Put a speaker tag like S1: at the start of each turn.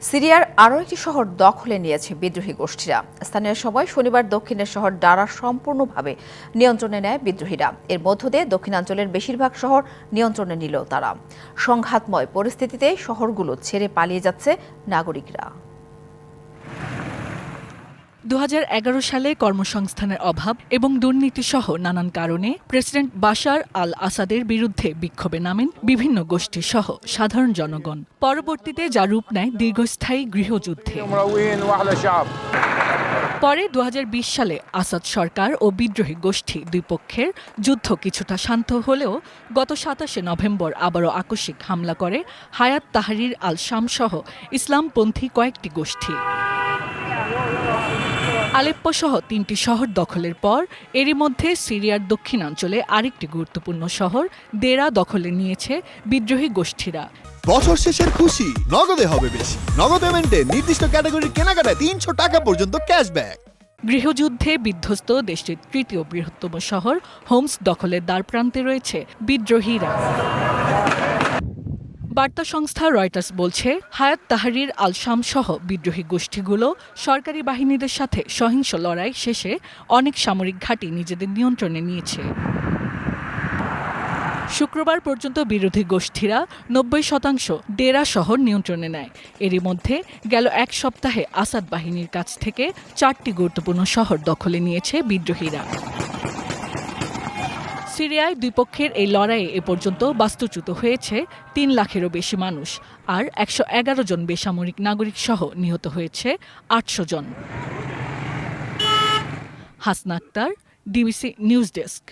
S1: সিরিয়ার আরও একটি শহর দখলে নিয়েছে বিদ্রোহী গোষ্ঠীরা। স্থানীয় সময় শনিবার দক্ষিণের শহর দারা সম্পূর্ণভাবে নিয়ন্ত্রণে নেয় বিদ্রোহীরা। এর মধ্য দিয়ে দক্ষিণাঞ্চলের বেশিরভাগ শহর নিয়ন্ত্রণে নিল তারা। সংঘাতময় পরিস্থিতিতে শহরগুলো ছেড়ে পালিয়ে যাচ্ছে নাগরিকরা।
S2: 2011 সালে কর্মসংস্থানের অভাব এবং দুর্নীতিসহ নানান কারণে প্রেসিডেন্ট বাশার আল আসাদের বিরুদ্ধে বিক্ষোভে নামেন বিভিন্ন গোষ্ঠী সহ সাধারণ জনগণ। পরবর্তীতে যা রূপ নেয় দীর্ঘস্থায়ী গৃহযুদ্ধে। পরে 2020 সালে আসাদ সরকার ও বিদ্রোহী গোষ্ঠী দুই পক্ষের যুদ্ধ কিছুটা শান্ত হলেও গত 27 নভেম্বর আবারও আকস্মিক হামলা করে হায়াত তাহরির আল শাম সহ ইসলামপন্থী কয়েকটি গোষ্ঠী। আলেপ্পো সহ 3টি শহর দখলের পর এরই মধ্যে সিরিয়ার দক্ষিণাঞ্চলে আরেকটি গুরুত্বপূর্ণ শহর দেরা দখলে নিয়েছে বিদ্রোহী গোষ্ঠীরা।
S3: বছর শেষের খুশি নগদে হবে বেশি। নগদ পেমেন্টে নির্দিষ্ট ক্যাটাগরির কেনাকাটায় 300 টাকা পর্যন্ত ক্যাশব্যাক।
S2: গৃহযুদ্ধে বিধ্বস্ত দেশটির তৃতীয় বৃহত্তম শহর হোমস দখলের দ্বারপ্রান্তে রয়েছে বিদ্রোহীরা। বার্তা সংস্থা রয়টার্স বলছে, হায়াত তাহরির আল শাম সহ বিদ্রোহী গোষ্ঠীগুলো সরকারি বাহিনীদের সাথে সহিংস লড়াই শেষে অনেক সামরিক ঘাঁটি নিজেদের নিয়ন্ত্রণে নিয়েছে। শুক্রবার পর্যন্ত বিরোধী গোষ্ঠীরা 90% ডেরা শহর নিয়ন্ত্রণে নেয়। এরই মধ্যে গেল এক সপ্তাহে আসাদ বাহিনীর কাছ থেকে 4টি গুরুত্বপূর্ণ শহর দখলে নিয়েছে বিদ্রোহীরা। সিরিয়ায় দুই পক্ষের এই লড়াইয়ে এ পর্যন্ত বাস্তুচ্যুত হয়েছে 3 লাখেরও বেশি মানুষ, আর 111 জন বেসামরিক নাগরিক সহ নিহত হয়েছে 800 জন। Hasna Akhter, DBC news desk.